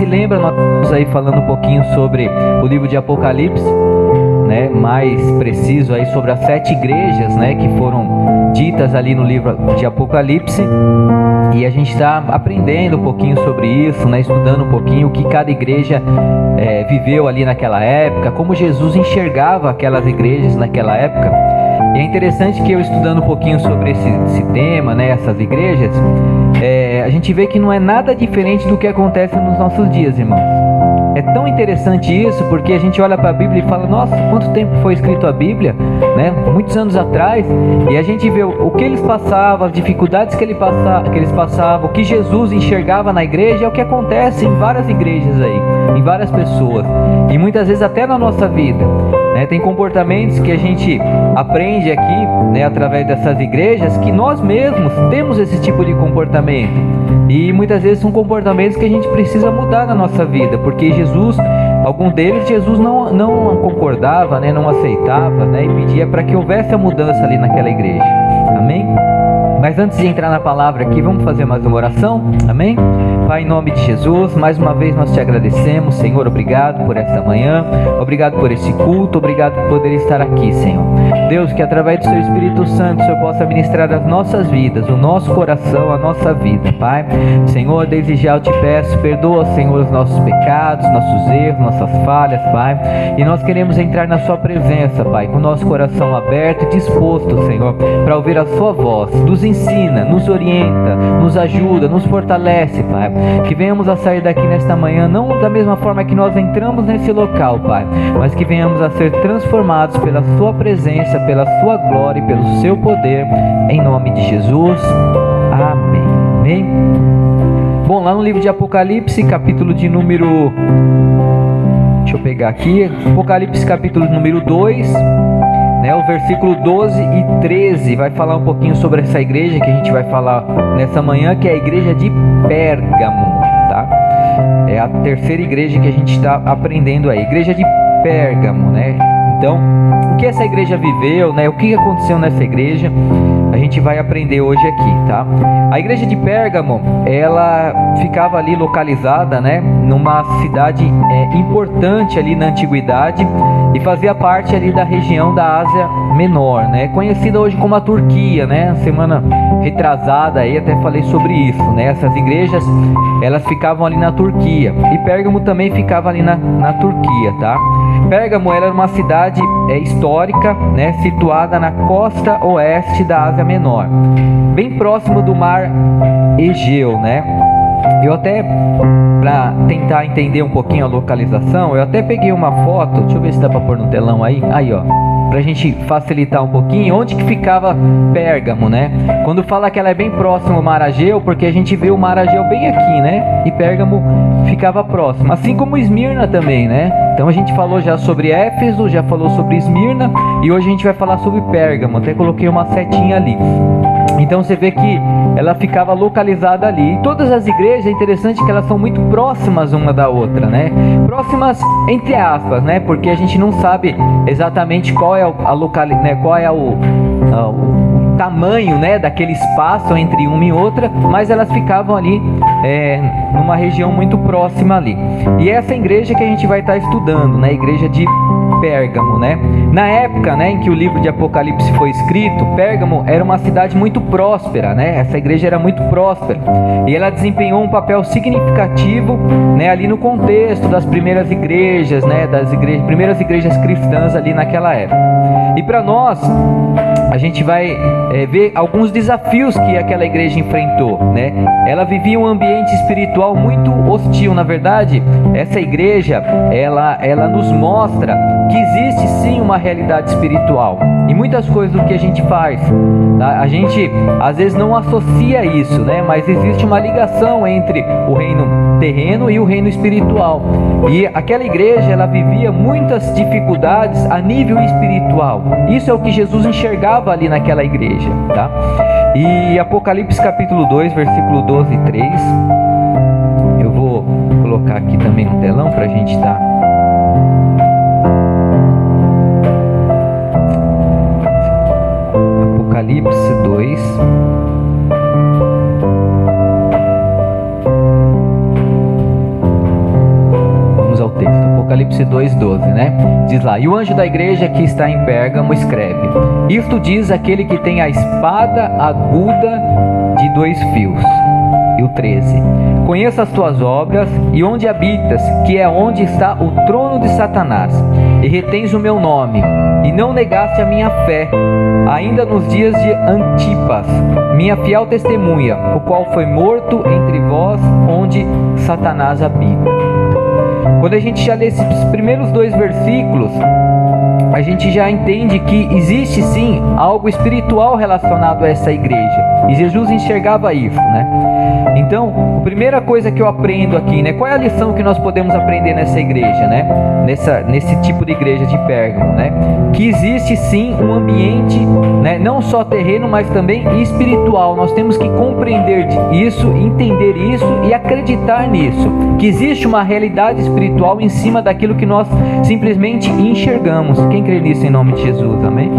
lembra, nós estamos aí falando um pouquinho sobre o livro de Apocalipse, né? Mais preciso aí sobre as 7 igrejas, né? Que foram ditas ali no livro de Apocalipse. E a gente está aprendendo um pouquinho sobre isso, né? Estudando um pouquinho o que cada igreja viveu ali naquela época, como Jesus enxergava aquelas igrejas naquela época. E é interessante que eu, estudando um pouquinho sobre esse tema, né? Essas igrejas, a gente vê que não é nada diferente do que acontece nos nossos dias, irmãos. É tão interessante isso, porque a gente olha para a Bíblia e fala, nossa, quanto tempo foi escrito a Bíblia, né? Muitos anos atrás, e a gente vê o que eles passavam, as dificuldades que eles passavam, o que Jesus enxergava na igreja, é o que acontece em várias igrejas aí, em várias pessoas, e muitas vezes até na nossa vida, né? Tem comportamentos que a gente aprende aqui, né, através dessas igrejas, que nós mesmos temos esse tipo de comportamento, e muitas vezes são comportamentos que a gente precisa mudar na nossa vida, porque Jesus, algum deles, Jesus não concordava, né, não aceitava, né, e pedia para que houvesse a mudança ali naquela igreja. Amém? Mas antes de entrar na palavra aqui, vamos fazer mais uma oração? Amém? Pai, em nome de Jesus, mais uma vez nós te agradecemos, Senhor, obrigado por esta manhã, obrigado por esse culto, obrigado por poder estar aqui, Senhor. Deus, que através do seu Espírito Santo, o Senhor possa ministrar as nossas vidas, o nosso coração, a nossa vida, Pai. Senhor, desde já eu te peço, perdoa, Senhor, os nossos pecados, nossos erros, nossas falhas, Pai. E nós queremos entrar na sua presença, Pai, com o nosso coração aberto e disposto, Senhor, para ouvir a sua voz. Nos ensina, nos orienta, nos ajuda, nos fortalece, Pai. Que venhamos a sair daqui nesta manhã, não da mesma forma que nós entramos nesse local, Pai, mas que venhamos a ser transformados pela sua presença, pela sua glória e pelo seu poder, em nome de Jesus. Amém. Amém. Bom, lá no livro de Apocalipse, capítulo de número... Deixa eu pegar aqui. Apocalipse, capítulo número 2, né, o versículo 12 e 13, vai falar um pouquinho sobre essa igreja que a gente vai falar nessa manhã, que é a igreja de Pérgamo, tá? É a terceira igreja que a gente está aprendendo aí, igreja de Pérgamo, né? Então, o que essa igreja viveu, né? O que aconteceu nessa igreja, a gente vai aprender hoje aqui, tá? A igreja de Pérgamo, ela ficava ali localizada, né, numa cidade importante ali na antiguidade e fazia parte ali da região da Ásia Menor, né? Conhecida hoje como a Turquia, né? Semana retrasada aí até falei sobre isso, né? Essas igrejas, elas ficavam ali na Turquia, e Pérgamo também ficava ali na Turquia, tá? Pérgamo era uma cidade histórica, né, situada na costa oeste da Ásia Menor, bem próximo do mar Egeu, né? Eu até, para tentar entender um pouquinho a localização, eu até peguei uma foto, deixa eu ver se dá para pôr no telão aí, ó, pra gente facilitar um pouquinho, onde que ficava Pérgamo, né? Quando fala que ela é bem próxima ao mar Egeu, porque a gente vê o mar Egeu bem aqui, né? E Pérgamo ficava próximo, assim como Esmirna também, né? Então a gente falou já sobre Éfeso, já falou sobre Esmirna, e hoje a gente vai falar sobre Pérgamo, até coloquei uma setinha ali. Então você vê que ela ficava localizada ali. E todas as igrejas, é interessante que elas são muito próximas uma da outra, né? Próximas entre aspas, né? Porque a gente não sabe exatamente qual é a localidade, né? Qual é o tamanho, né, daquele espaço entre uma e outra, mas elas ficavam ali numa região muito próxima ali. E essa igreja que a gente vai estar estudando, né? A igreja de Pérgamo, né? Na época, né, em que o livro de Apocalipse foi escrito, Pérgamo era uma cidade muito próspera, né? Essa igreja era muito próspera e ela desempenhou um papel significativo, né, ali no contexto das primeiras igrejas, né, primeiras igrejas cristãs ali naquela época. E para nós, a gente vai ver alguns desafios que aquela igreja enfrentou, né? Ela vivia um ambiente espiritual muito hostil. Na verdade, essa igreja, ela nos mostra que existe sim uma realidade espiritual e muitas coisas do que a gente faz, tá? A gente às vezes não associa isso, né? Mas existe uma ligação entre o reino terreno e o reino espiritual. E aquela igreja, ela vivia muitas dificuldades a nível espiritual. Isso é o que Jesus enxergava ali naquela igreja, tá? E Apocalipse capítulo 2, versículo 12 e 3. Eu vou colocar aqui também no telão para a gente estar... Apocalipse 2. Apocalipse 2:12, né? Diz lá: e o anjo da igreja que está em Pérgamo escreve: isto diz aquele que tem a espada aguda de 2 fios. E o 13: conheço as tuas obras e onde habitas, que é onde está o trono de Satanás, e retens o meu nome, e não negaste a minha fé, ainda nos dias de Antipas, minha fiel testemunha, o qual foi morto entre vós, onde Satanás habita. Quando a gente já lê esses primeiros 2 versículos, a gente já entende que existe sim algo espiritual relacionado a essa igreja, e Jesus enxergava isso, né? Então, a primeira coisa que eu aprendo aqui, né? Qual é a lição que nós podemos aprender nessa igreja, né? Nesse tipo de igreja de Pérgamo, né? Que existe sim um ambiente, né? Não só terreno, mas também espiritual. Nós temos que compreender isso, entender isso e acreditar nisso. Que existe uma realidade espiritual em cima daquilo que nós simplesmente enxergamos. Quem crê nisso em nome de Jesus, amém?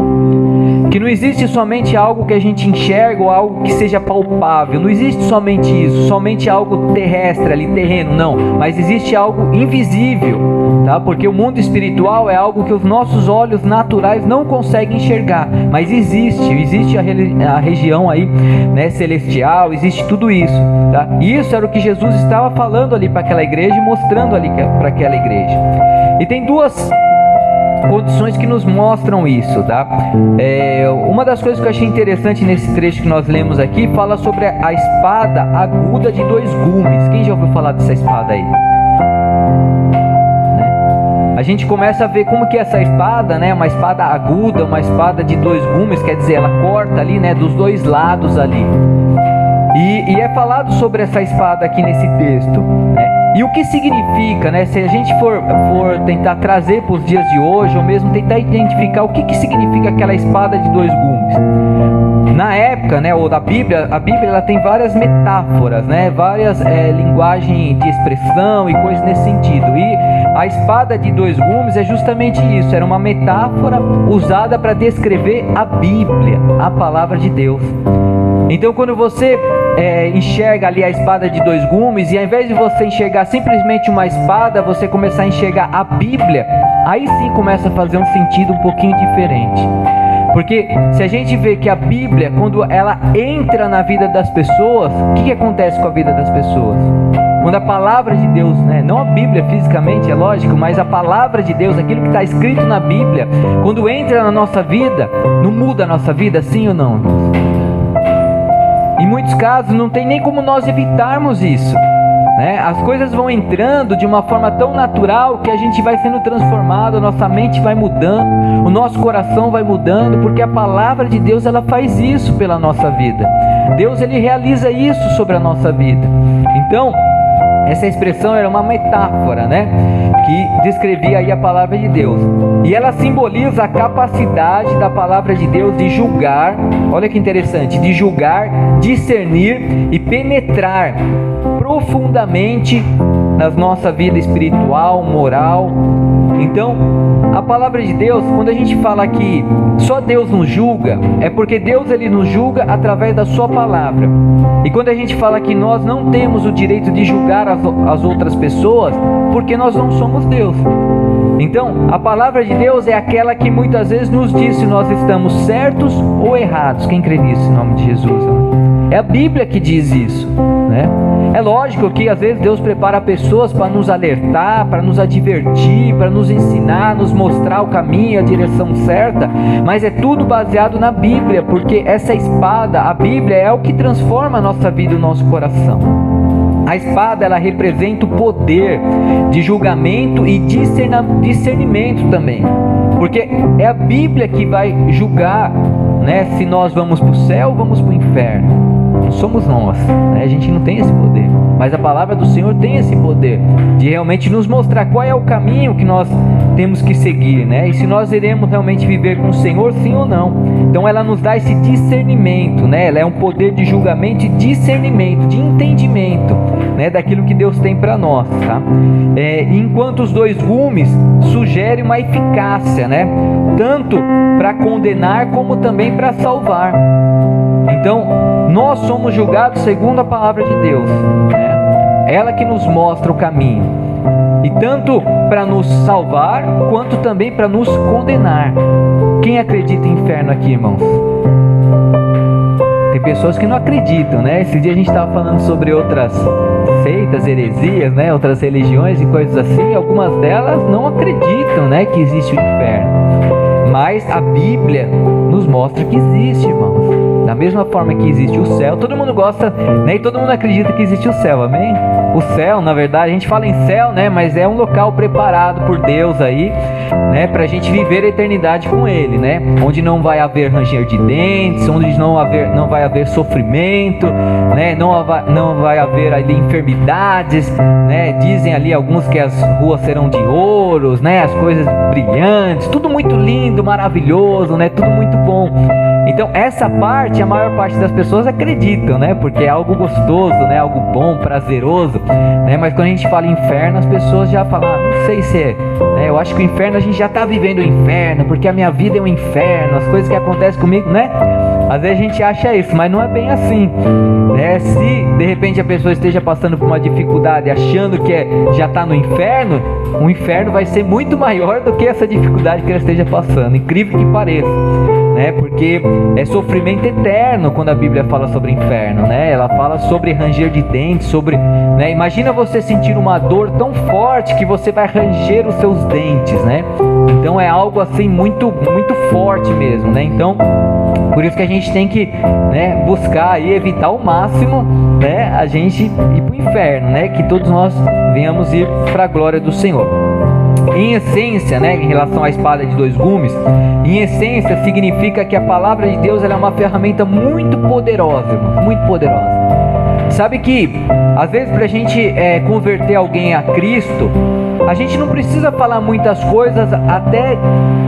Que não existe somente algo que a gente enxerga ou algo que seja palpável. Não existe somente isso, somente algo terrestre ali, terreno, não. Mas existe algo invisível, tá? Porque o mundo espiritual é algo que os nossos olhos naturais não conseguem enxergar. Mas existe a região aí, né, celestial, existe tudo isso, tá? Isso era o que Jesus estava falando ali para aquela igreja e mostrando ali para aquela igreja. E tem 2 condições que nos mostram isso, tá? Uma das coisas que eu achei interessante nesse trecho que nós lemos aqui fala sobre a espada aguda de 2 gumes. Quem já ouviu falar dessa espada aí? A gente começa a ver como que essa espada, né, uma espada aguda, uma espada de 2 gumes, quer dizer, ela corta ali, né, dos 2 lados ali. E é falado sobre essa espada aqui nesse texto, né? E o que significa, né? Se a gente for tentar trazer para os dias de hoje, ou mesmo tentar identificar o que significa aquela espada de 2 gumes. Na época, né, ou da Bíblia, a Bíblia ela tem várias metáforas, né? Várias linguagens de expressão e coisas nesse sentido. E a espada de 2 gumes é justamente isso. Era uma metáfora usada para descrever a Bíblia, a palavra de Deus. Então quando você enxerga ali a espada de 2 gumes, e ao invés de você enxergar simplesmente uma espada, você começar a enxergar a Bíblia, aí sim começa a fazer um sentido um pouquinho diferente. Porque se a gente vê que a Bíblia, quando ela entra na vida das pessoas, o que acontece com a vida das pessoas? Quando a palavra de Deus, né, não a Bíblia fisicamente, é lógico, mas a palavra de Deus, aquilo que está escrito na Bíblia, quando entra na nossa vida, não muda a nossa vida, sim ou não? Em muitos casos não tem nem como nós evitarmos isso, né? As coisas vão entrando de uma forma tão natural que a gente vai sendo transformado, a nossa mente vai mudando, o nosso coração vai mudando, porque a palavra de Deus ela faz isso pela nossa vida. Deus ele realiza isso sobre a nossa vida. Então essa expressão era uma metáfora, né, que descrevia aí a palavra de Deus. E ela simboliza a capacidade da palavra de Deus de julgar, olha que interessante, de julgar, discernir e penetrar profundamente na nossa vida espiritual, moral. Então, a palavra de Deus, quando a gente fala que só Deus nos julga, é porque Deus ele nos julga através da sua palavra. E quando a gente fala que nós não temos o direito de julgar as outras pessoas, porque nós não somos Deus. Então, a palavra de Deus é aquela que muitas vezes nos diz se nós estamos certos ou errados. Quem crê nisso em nome de Jesus? É a Bíblia que diz isso, né? É lógico que às vezes Deus prepara pessoas para nos alertar, para nos advertir, para nos ensinar, nos mostrar o caminho, a direção certa, mas é tudo baseado na Bíblia, porque essa espada, a Bíblia, é o que transforma a nossa vida e o nosso coração. A espada ela representa o poder de julgamento e discernimento também, porque é a Bíblia que vai julgar, né, se nós vamos para o céu ou vamos para o inferno. Não somos nós, né? A gente não tem esse poder, mas a palavra do Senhor tem esse poder de realmente nos mostrar qual é o caminho que nós temos que seguir, né? E se nós iremos realmente viver com o Senhor, sim ou não. Então ela nos dá esse discernimento, né? Ela é um poder de julgamento e discernimento, de entendimento, né? Daquilo que Deus tem para nós, tá? Enquanto os 2 gumes sugerem uma eficácia, né? Tanto para condenar como também para salvar. Então, nós somos julgados segundo a palavra de Deus, né? Ela que nos mostra o caminho. e tanto para nos salvar, quanto também para nos condenar. Quem acredita em inferno aqui, irmãos? Tem pessoas que não acreditam, né? Esse dia a gente estava falando sobre outras seitas, heresias, né? Outras religiões e coisas assim. Algumas delas não acreditam, né, que existe o inferno. Mas a Bíblia nos mostra que existe, irmãos. Da mesma forma que existe o céu, todo mundo gosta, né? E todo mundo acredita que existe o céu, amém? O céu, na verdade, a gente fala em céu, né? Mas é um local preparado por Deus aí, né? Pra gente viver a eternidade com Ele, né? Onde não vai haver ranger de dentes, onde não vai haver sofrimento, né? Não vai haver ali enfermidades, né? Dizem ali alguns que as ruas serão de ouros, né? As coisas brilhantes, tudo muito lindo, maravilhoso, né? Tudo muito bom. Então essa parte, a maior parte das pessoas acreditam, né? Porque é algo gostoso, né? Algo bom, prazeroso, né? Mas quando a gente fala inferno, as pessoas já falam, não sei se é, né? Eu acho que o inferno, a gente já está vivendo o inferno, porque a minha vida é um inferno, as coisas que acontecem comigo, né? Às vezes a gente acha isso, mas não é bem assim, né? Se de repente a pessoa esteja passando por uma dificuldade, achando que já está no inferno, o inferno vai ser muito maior do que essa dificuldade que ela esteja passando, incrível que pareça, né? Porque é sofrimento eterno quando a Bíblia fala sobre inferno, né? Ela fala sobre ranger de dentes, sobre, né? Imagina você sentir uma dor tão forte que você vai ranger os seus dentes, né? Então é algo assim muito, muito forte mesmo, né? Então, por isso que a gente tem que, né, buscar e evitar ao máximo, né, a gente ir para o inferno, né? Que todos nós venhamos ir para a glória do Senhor. Em essência, né, em relação à espada de dois gumes, em essência significa que a palavra de Deus ela é uma ferramenta muito poderosa, irmão, muito poderosa. Sabe que às vezes para a gente converter alguém a Cristo, a gente não precisa falar muitas coisas até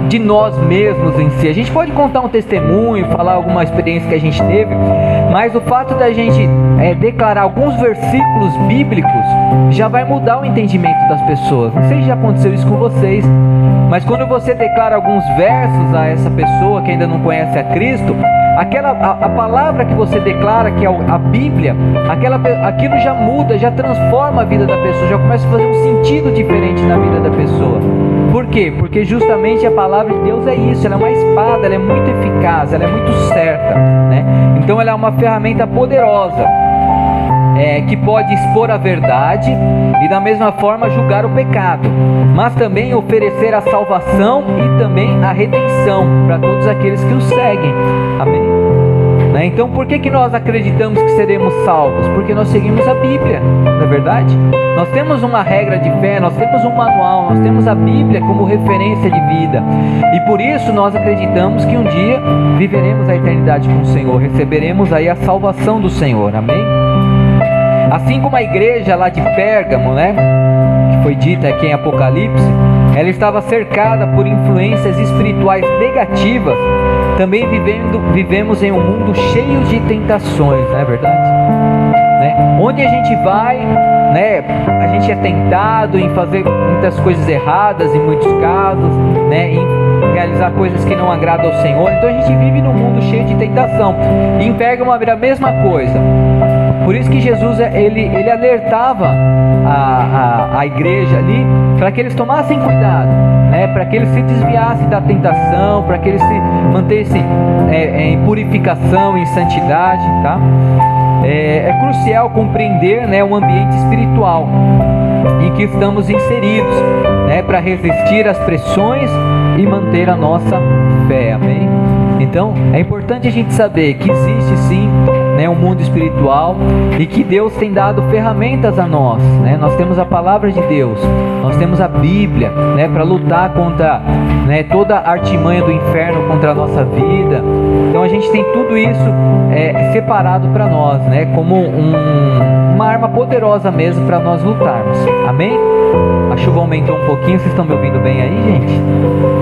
de nós mesmos em si. A gente pode contar um testemunho, falar alguma experiência que a gente teve, mas o fato da gente declarar alguns versículos bíblicos já vai mudar o entendimento das pessoas. Não sei se já aconteceu isso com vocês, mas quando você declara alguns versos a essa pessoa que ainda não conhece a Cristo, a palavra que você declara, que é a Bíblia, aquilo já muda, já transforma a vida da pessoa, já começa a fazer um sentido diferente na vida da pessoa. Por quê? Porque justamente a palavra de Deus é isso, ela é uma espada, ela é muito eficaz, ela é muito certa, né? Então ela é uma ferramenta poderosa, que pode expor a verdade e da mesma forma julgar o pecado, mas também oferecer a salvação e também a redenção para todos aqueles que o seguem. Amém? Né? Então por que nós acreditamos que seremos salvos? Porque nós seguimos a Bíblia, não é verdade? Nós temos uma regra de fé, nós temos um manual, nós temos a Bíblia como referência de vida, e por isso nós acreditamos que um dia viveremos a eternidade com o Senhor, receberemos aí a salvação do Senhor. Amém? Assim como a igreja lá de Pérgamo, né, que foi dita aqui em Apocalipse, ela estava cercada por influências espirituais negativas, também vivemos em um mundo cheio de tentações, não é verdade? Né? Onde a gente vai, né, a gente é tentado em fazer muitas coisas erradas em muitos casos, né, em realizar coisas que não agradam ao Senhor. Então a gente vive num mundo cheio de tentação. E em Pérgamo era a mesma coisa. Por isso que Jesus ele alertava a igreja ali para que eles tomassem cuidado, né? Para que eles se desviassem da tentação, para que eles se mantessem em purificação, em santidade, tá? É crucial compreender, né, o ambiente espiritual em que estamos inseridos, né, para resistir às pressões e manter a nossa fé. Amém? Então é importante a gente saber que existe sim, né, um mundo espiritual e que Deus tem dado ferramentas a nós, né? Nós temos a palavra de Deus, nós temos a Bíblia, né, para lutar contra, né, toda a artimanha do inferno contra a nossa vida. Então a gente tem tudo isso separado para nós, né, como uma arma poderosa mesmo para nós lutarmos. Amém? A chuva aumentou um pouquinho, vocês estão me ouvindo bem aí, gente?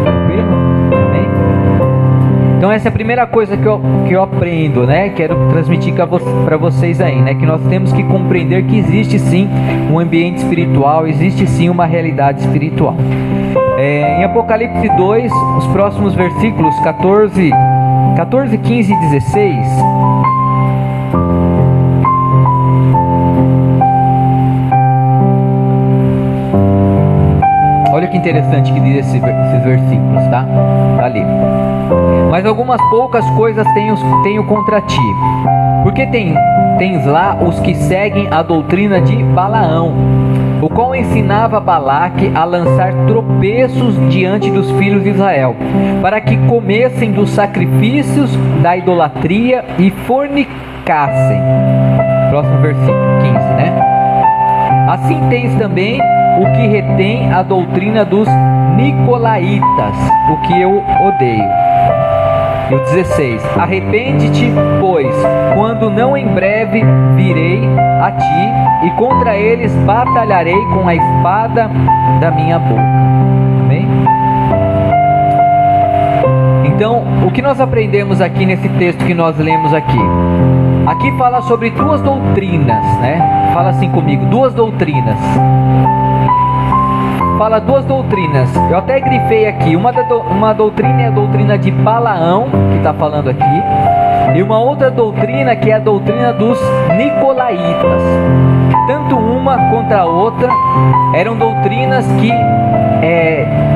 Tranquilo? Amém? Então essa é a primeira coisa que eu aprendo, né? Quero transmitir para vocês aí, né? Que nós temos que compreender que existe sim um ambiente espiritual, existe sim uma realidade espiritual. Em Apocalipse 2, os próximos versículos 14, 15 e 16... Olha que interessante que diz esses versículos, tá? Tá ali. Mas algumas poucas coisas tenho contra ti, porque tens lá os que seguem a doutrina de Balaão, o qual ensinava Balaque a lançar tropeços diante dos filhos de Israel, para que comessem dos sacrifícios da idolatria e fornicassem. Próximo versículo 15, né? Assim tens também o que retém a doutrina dos nicolaítas, o que eu odeio. E o 16: arrepende-te, pois, quando não em breve virei a ti, e contra eles batalharei com a espada da minha boca. Amém? Então, o que nós aprendemos aqui nesse texto que nós lemos aqui? Aqui fala sobre duas doutrinas, né? Fala assim comigo, duas doutrinas. Fala duas doutrinas. Eu até grifei aqui. Uma doutrina é a doutrina de Balaão, que está falando aqui, e uma outra doutrina que é a doutrina dos nicolaítas. Tanto uma quanto a outra eram doutrinas que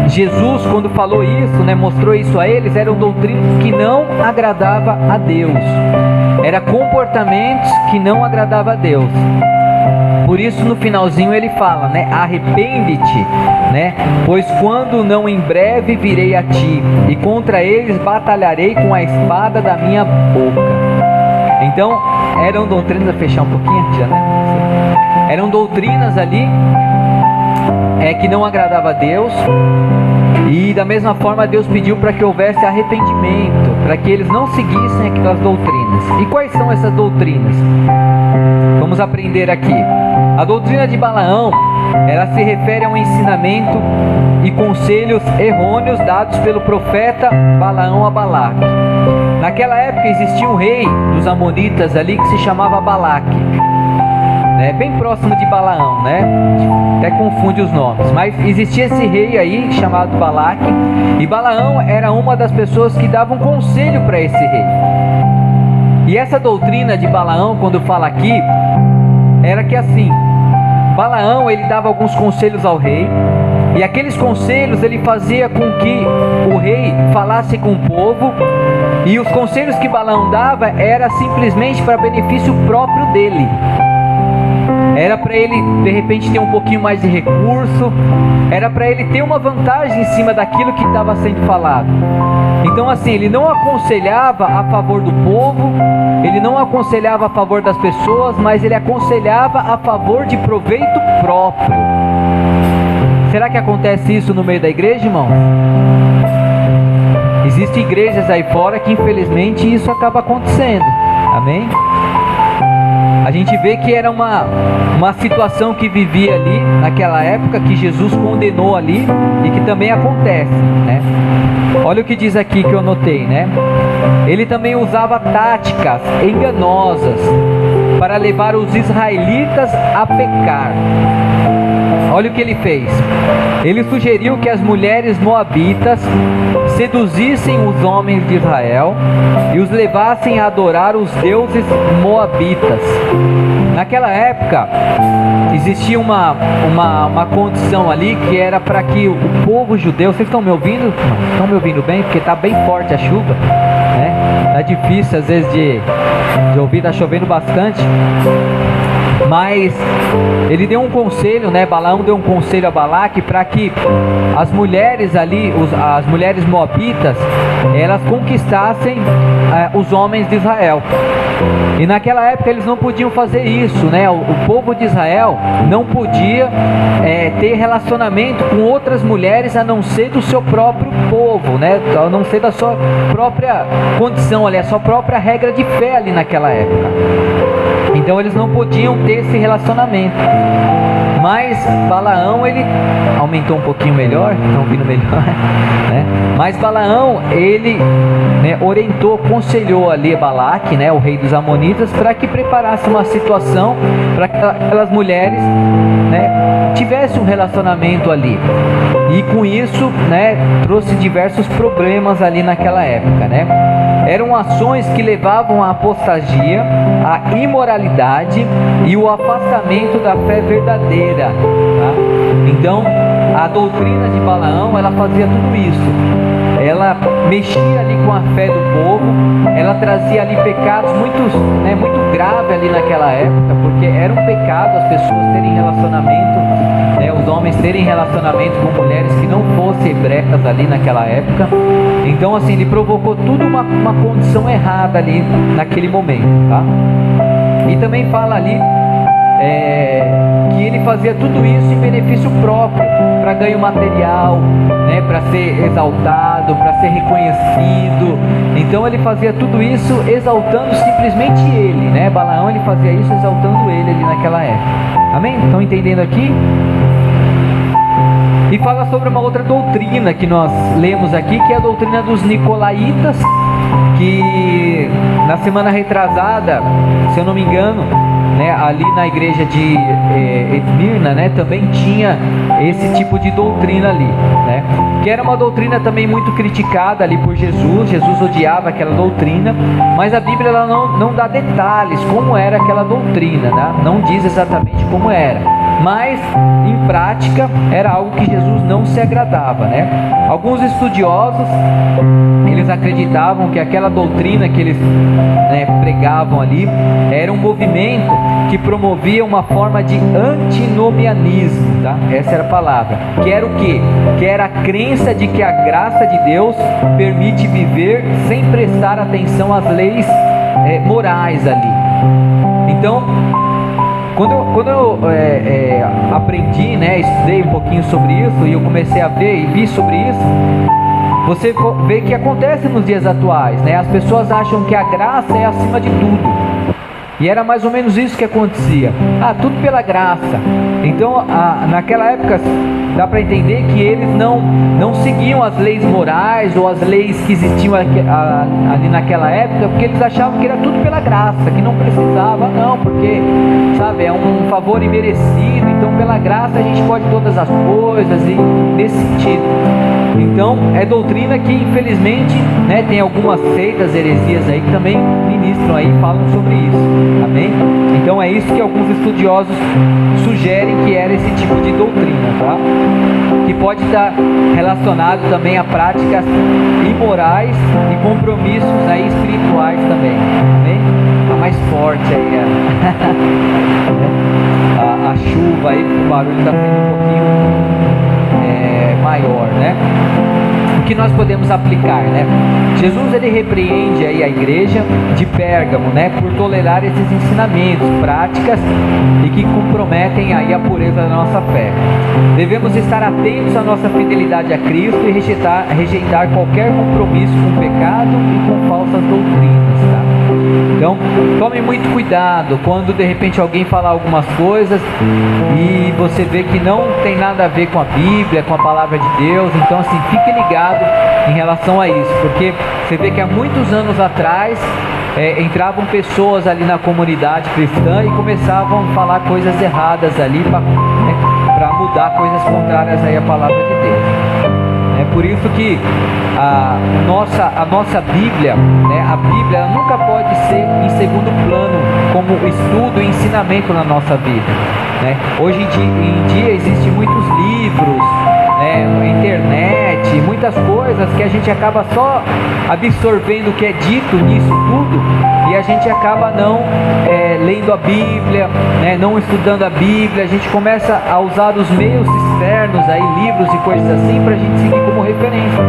Jesus, quando falou isso, né, mostrou isso a eles, eram doutrinas que não agradavam a Deus. Eram comportamentos que não agradavam a Deus. Por isso no finalzinho ele fala, né, arrepende-te, né, pois quando não em breve virei a ti, e contra eles batalharei com a espada da minha boca. Então eram doutrinas, fechar um pouquinho, já, né? Eram doutrinas ali que não agradava a Deus. E da mesma forma Deus pediu para que houvesse arrependimento, para que eles não seguissem aquelas doutrinas. E quais são essas doutrinas? Vamos aprender aqui. A doutrina de Balaão, ela se refere a um ensinamento e conselhos errôneos dados pelo profeta Balaão a Balaque. Naquela época existia um rei dos amonitas ali que se chamava Balaque, né? Bem próximo de Balaão, né? Até confunde os nomes, mas existia esse rei aí chamado Balaque, e Balaão era uma das pessoas que davam conselho para esse rei. E essa doutrina de Balaão, quando fala aqui, era que assim, Balaão ele dava alguns conselhos ao rei, e aqueles conselhos ele fazia com que o rei falasse com o povo, e os conselhos que Balaão dava era simplesmente para benefício próprio dele. Era para ele de repente ter um pouquinho mais de recurso, era para ele ter uma vantagem em cima daquilo que estava sendo falado. Então assim, ele não aconselhava a favor do povo, ele não aconselhava a favor das pessoas, mas ele aconselhava a favor de proveito próprio. Será que acontece isso no meio da igreja, irmão? Existem igrejas aí fora que infelizmente isso acaba acontecendo. Amém? A gente vê que era uma situação que vivia ali naquela época, que Jesus condenou ali e que também acontece, né? Olha o que diz aqui que eu anotei, né? Ele também usava táticas enganosas para levar os israelitas a pecar. Olha o que ele fez. Ele sugeriu que as mulheres moabitas seduzissem os homens de Israel e os levassem a adorar os deuses moabitas. Naquela época existia uma condição ali que era para que o povo judeu... Vocês estão me ouvindo? Estão me ouvindo bem? Porque está bem forte a chuva, né? Está difícil às vezes de ouvir, está chovendo bastante. Mas ele deu um conselho, né? Balaão deu um conselho a Balaque para que as mulheres ali, as mulheres moabitas, elas conquistassem os homens de Israel. E naquela época eles não podiam fazer isso, né? O povo de Israel não podia ter relacionamento com outras mulheres a não ser do seu próprio povo, né? A não ser da sua própria condição ali, a sua própria regra de fé ali naquela época. Então eles não podiam ter esse relacionamento. Mas Balaão, ele aumentou um pouquinho melhor, estão ouvindo melhor, né? Mas Balaão, ele, né, orientou, aconselhou ali Balaque, né, o rei dos amonitas, para que preparasse uma situação para que aquelas mulheres, né, tivessem um relacionamento ali. E com isso, né, trouxe diversos problemas ali naquela época, né? Eram ações que levavam à apostasia, à imoralidade e o afastamento da fé verdadeira, tá? Então, a doutrina de Balaão, ela fazia tudo isso. Ela mexia ali com a fé do povo, ela trazia ali pecados muito graves ali naquela época, porque era um pecado as pessoas terem relacionamento, os homens terem relacionamento com mulheres que não fossem hebreias ali naquela época. Então assim, ele provocou tudo uma condição errada ali naquele momento, tá? E também fala ali que ele fazia tudo isso em benefício próprio, para ganho material, para ser exaltado, para ser reconhecido. Então ele fazia tudo isso exaltando simplesmente ele, Balaão, ele fazia isso exaltando ele ali naquela época. Amém? Estão entendendo aqui? E fala sobre uma outra doutrina que nós lemos aqui, que é a doutrina dos Nicolaítas, que na semana retrasada, se eu não me engano, ali na igreja de Esmirna, também tinha esse tipo de doutrina ali, que era uma doutrina também muito criticada ali por Jesus. Jesus odiava aquela doutrina, mas a Bíblia ela não dá detalhes como era aquela doutrina, não diz exatamente como era, mas em prática era algo que Jesus não se agradava, Alguns estudiosos, eles acreditavam que aquela doutrina que eles pregavam ali era um movimento que promovia uma forma de antinomianismo, Essa era a palavra. Que era o quê? Que era a crença de que a graça de Deus permite viver sem prestar atenção às leis morais ali. Então, quando eu aprendi, estudei um pouquinho sobre isso, e eu comecei a ver e vi sobre isso, você vê que acontece nos dias atuais, As pessoas acham que a graça é acima de tudo. E era mais ou menos isso que acontecia. Tudo pela graça. Então, naquela época, dá para entender que eles não seguiam as leis morais ou as leis que existiam ali naquela época, porque eles achavam que era tudo pela graça, que não precisava, não, porque, sabe, é um favor imerecido. Então, pela graça a gente pode todas as coisas, e nesse sentido. Então, é doutrina que, infelizmente, tem algumas seitas, heresias aí que também ministram aí, falam sobre isso. Amém? Então é isso que alguns estudiosos sugerem que era esse tipo de doutrina, que pode estar relacionado também a práticas imorais e compromissos aí espirituais também. Amém? Está mais forte aí a chuva aí, o barulho está sendo um pouquinho maior, O que nós podemos aplicar, Jesus ele repreende aí a igreja de Pérgamo, por tolerar esses ensinamentos, práticas e que comprometem aí a pureza da nossa fé. Devemos estar atentos à nossa fidelidade a Cristo e rejeitar qualquer compromisso com o pecado e com falsas doutrinas, Então, tome muito cuidado quando de repente alguém falar algumas coisas e você vê que não tem nada a ver com a Bíblia, com a palavra de Deus. Então assim, fique ligado em relação a isso, porque você vê que há muitos anos atrás entravam pessoas ali na comunidade cristã e começavam a falar coisas erradas ali para mudar coisas contrárias aí à palavra de Deus. É por isso que a nossa Bíblia, a Bíblia ela nunca pode ser em segundo plano como estudo e ensinamento na nossa vida, Hoje em dia existem muitos livros, internet, muitas coisas que a gente acaba só absorvendo o que é dito nisso tudo, e a gente acaba não lendo a Bíblia, não estudando a Bíblia. A gente começa a usar os meios externos, aí, livros e coisas assim, para a gente seguir como referência.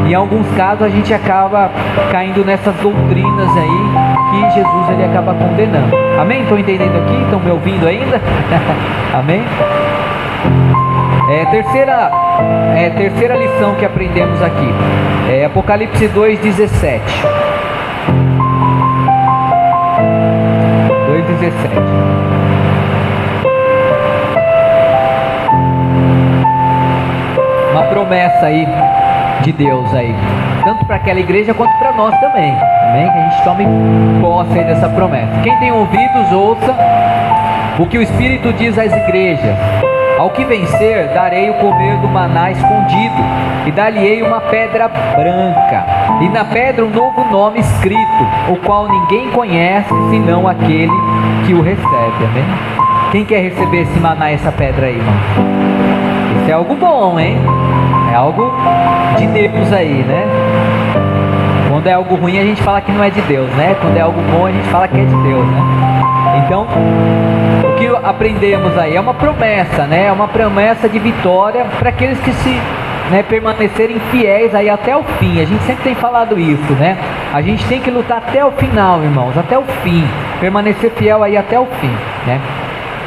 E em alguns casos a gente acaba caindo nessas doutrinas aí que Jesus ele acaba condenando. Amém? Estão entendendo aqui? Estão me ouvindo ainda? Amém? Terceira lição que aprendemos aqui é Apocalipse 2:17. 2:17. Uma promessa aí de Deus aí, tanto para aquela igreja quanto para nós também. Amém? Que a gente tome posse aí dessa promessa. Quem tem ouvidos, ouça o que o Espírito diz às igrejas. Ao que vencer, darei o comer do maná escondido, e dar-lhe-ei uma pedra branca, e na pedra um novo nome escrito, o qual ninguém conhece, senão aquele que o recebe. Amém? Quem quer receber esse maná, essa pedra aí, irmão? Isso é algo bom, hein? É algo de Deus aí, né? Quando é algo ruim a gente fala que não é de Deus, né? Quando é algo bom a gente fala que é de Deus, né? Então, o que aprendemos aí é uma promessa, né? É uma promessa de vitória para aqueles que se permanecerem fiéis aí até o fim. A gente sempre tem falado isso, né? A gente tem que lutar até o final, irmãos, até o fim. Permanecer fiel aí até o fim, né?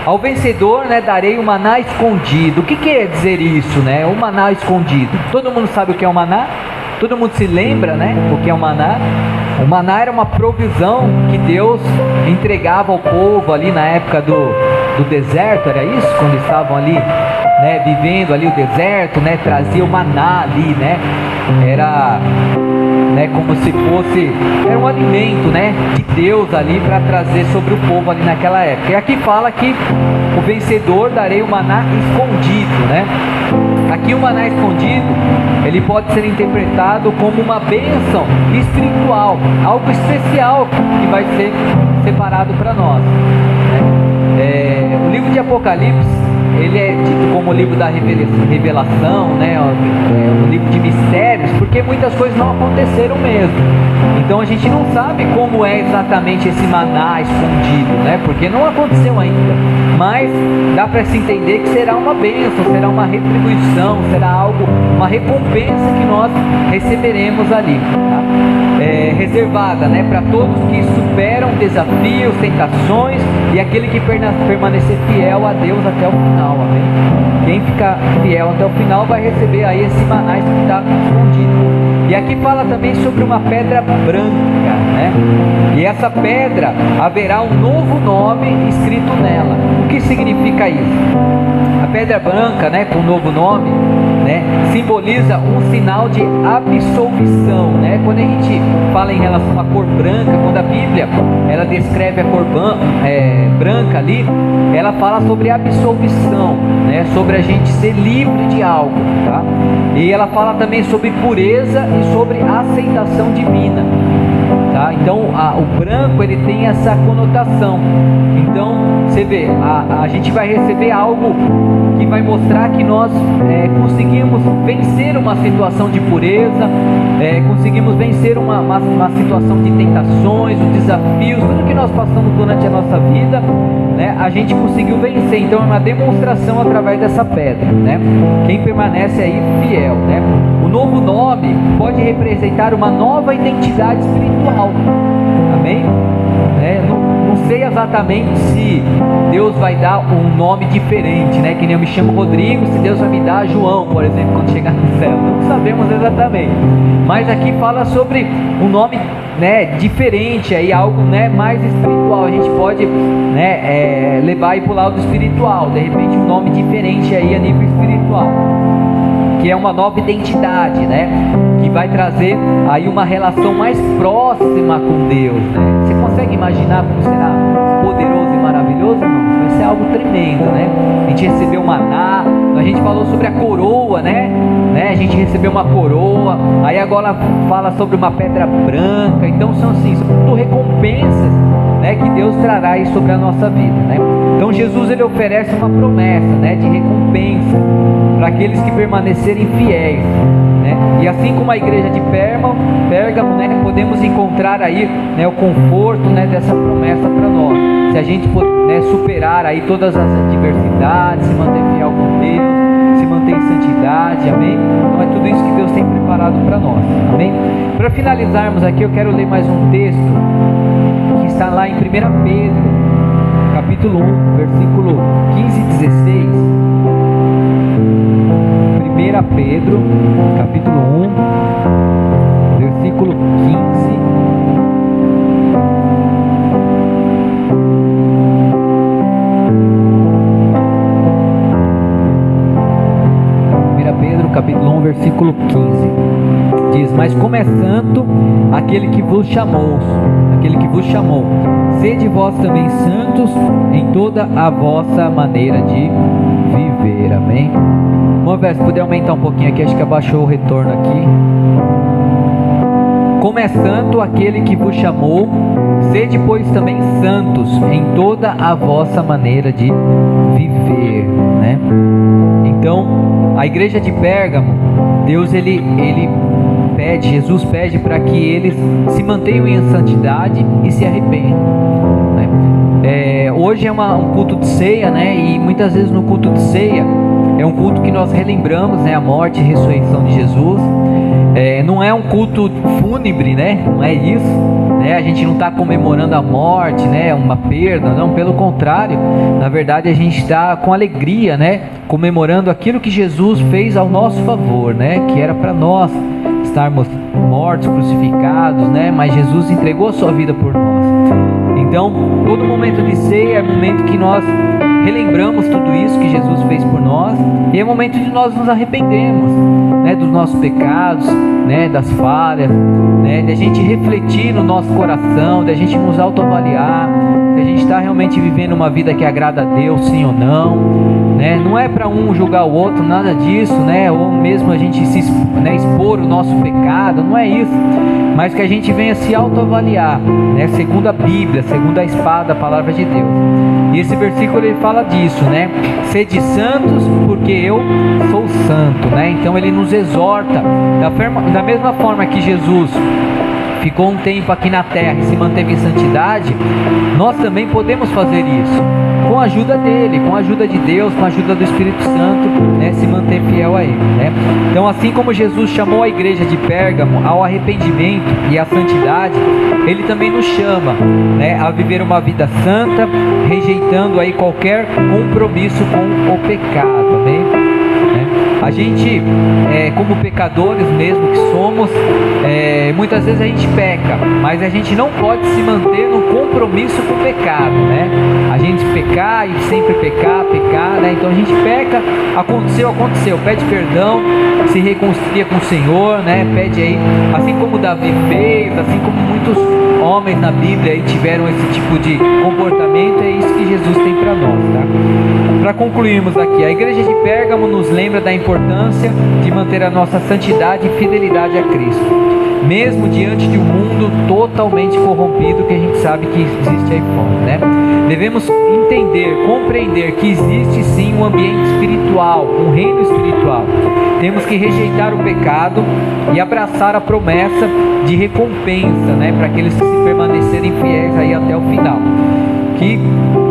Ao vencedor, né, darei o maná escondido. O que quer dizer isso, né? O maná escondido. Todo mundo sabe o que é o maná? Todo mundo se lembra, né? O que é o maná? O maná era uma provisão que Deus entregava ao povo ali na época do deserto, era isso? Quando estavam ali, né, vivendo ali o deserto, né? Trazia o maná ali, né? Era, né, como se fosse, era um alimento, né, de Deus ali para trazer sobre o povo ali naquela época. E aqui fala que o vencedor darei o maná escondido, né? Aqui o maná escondido, ele pode ser interpretado como uma bênção espiritual, algo especial que vai ser separado para nós, né? O livro de Apocalipse, ele é dito como o livro da revelação, né? O livro de mistérios, porque muitas coisas não aconteceram mesmo. Então a gente não sabe como é exatamente esse maná escondido, né? Porque não aconteceu ainda. Mas dá para se entender que será uma bênção, será uma retribuição, será algo, uma recompensa que nós receberemos ali, tá? Reservada, né, para todos que superam desafios, tentações, e aquele que permanecer fiel a Deus até o final, amém? Quem ficar fiel até o final vai receber aí esse maná que está escondido. E aqui fala também sobre uma pedra branca, né? E essa pedra haverá um novo nome escrito nela. O que significa isso? A pedra branca, né, com um novo nome, né, simboliza um sinal de absolvição, né? Quando a gente fala em relação à cor branca, quando a Bíblia ela descreve a cor branca ali, ela fala sobre absolvição, né? Sobre a gente ser livre de algo, tá? E ela fala também sobre pureza e sobre aceitação divina, tá? Então o branco ele tem essa conotação. Então você vê, a gente vai receber algo que vai mostrar que nós conseguimos vencer uma situação de pureza, conseguimos vencer uma situação de tentações, de desafios, tudo que nós passamos durante a nossa vida, né? A gente conseguiu vencer. Então é uma demonstração através dessa pedra, né? Quem permanece aí fiel, né? O novo nome pode representar uma nova identidade espiritual, amém? Não sei exatamente se Deus vai dar um nome diferente, né? Que nem eu me chamo Rodrigo, se Deus vai me dar João, por exemplo, quando chegar no céu. Não sabemos exatamente. Mas aqui fala sobre um nome, né, diferente, aí, algo, né, mais espiritual. A gente pode, né, levar aí para o lado espiritual. De repente um nome diferente aí a nível espiritual, que é uma nova identidade, né? Que vai trazer aí uma relação mais próxima com Deus, né? Você consegue imaginar como será poderoso e maravilhoso, irmãos? Vai ser algo tremendo, né? A gente recebeu um maná, a gente falou sobre a coroa, né? A gente recebeu uma coroa, aí agora fala sobre uma pedra branca. Então são assim, são tudo recompensas, né, que Deus trará aí sobre a nossa vida, né? Então Jesus ele oferece uma promessa, né, de recompensa para aqueles que permanecerem fiéis, né? E assim como a igreja de Pérgamo, né, podemos encontrar aí, né, o conforto, né, dessa promessa para nós. Se a gente puder superar aí todas as adversidades, se manter fiel com Deus, se manter em santidade, amém? Então é tudo isso que Deus tem preparado para nós, amém? Para finalizarmos aqui, eu quero ler mais um texto que está lá em 1 Pedro, capítulo 1, versículo 15 e 16. 1 Pedro, capítulo 1, versículo 15. Capítulo 1, versículo 15, diz: mas como é santo aquele que vos chamou, sede vós também santos em toda a vossa maneira de viver, amém? Vamos ver se puder aumentar um pouquinho aqui, acho que abaixou o retorno aqui. como é santo aquele que vos chamou, sede pois também santos em toda a vossa maneira de viver, né? Então, a igreja de Pérgamo, Deus ele pede, Jesus pede para que eles se mantenham em santidade e se arrependam, né? Hoje é um culto de ceia, né? E muitas vezes no culto de ceia é um culto que nós relembramos, né, a morte e ressurreição de Jesus. Não é um culto fúnebre, né? Não é isso, né? A gente não está comemorando a morte, né? Uma perda, não. Pelo contrário, na verdade a gente está com alegria, né? Comemorando aquilo que Jesus fez ao nosso favor, né? Que era para nós estarmos mortos, crucificados, né? Mas Jesus entregou a sua vida por nós. Então, todo momento de ceia é o momento que nós relembramos tudo isso que Jesus fez por nós, e é o momento de nós nos arrependermos, né, dos nossos pecados, né, das falhas, né, de a gente refletir no nosso coração, de a gente nos autoavaliar, se a gente está realmente vivendo uma vida que agrada a Deus, sim ou não, né? Não é para um julgar o outro, nada disso, né? Ou mesmo a gente expor o nosso pecado, não é isso, mas que a gente venha se autoavaliar, né? Segundo a Bíblia, segundo a espada, a palavra de Deus. E esse versículo ele fala disso, né? Sede santos, porque eu sou santo, né? Então ele nos exorta, da mesma forma que Jesus ficou um tempo aqui na terra e se manteve em santidade, nós também podemos fazer isso, com a ajuda dele, com a ajuda de Deus, com a ajuda do Espírito Santo, né, se manter fiel a ele, né? Então, assim como Jesus chamou a igreja de Pérgamo ao arrependimento e à santidade, ele também nos chama, né, a viver uma vida santa, rejeitando aí qualquer compromisso com o pecado, amém? A gente, como pecadores mesmo que somos, muitas vezes a gente peca, mas a gente não pode se manter no compromisso com o pecado, né? A gente pecar e sempre pecar, né? Então a gente peca, aconteceu, pede perdão, se reconcilia com o Senhor, né? Pede aí, assim como Davi fez, assim como muitos homens na Bíblia aí tiveram esse tipo de comportamento, é isso que Jesus tem para nós, tá? Para concluirmos aqui, a igreja de Pérgamo nos lembra da importância de manter a nossa santidade e fidelidade a Cristo, mesmo diante de um mundo totalmente corrompido que a gente sabe que existe aí fora, né? Devemos entender, compreender que existe sim um ambiente espiritual, um reino espiritual. Temos que rejeitar o pecado e abraçar a promessa de recompensa, né, para aqueles que se permanecerem fiéis aí até o final. Que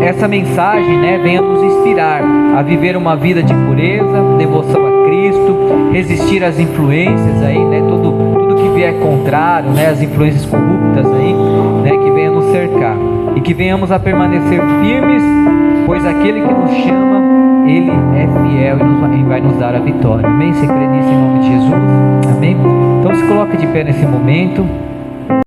essa mensagem, né, venha nos inspirar a viver uma vida de pureza, devoção a Cristo, resistir às influências aí, né, tudo que vier contrário, né, as influências corruptas aí, né, que venha nos cercar, e que venhamos a permanecer firmes, pois aquele que nos chama, ele é fiel e vai nos dar a vitória. Amém? Você crê nisso em nome de Jesus? Amém? Então se coloque de pé nesse momento.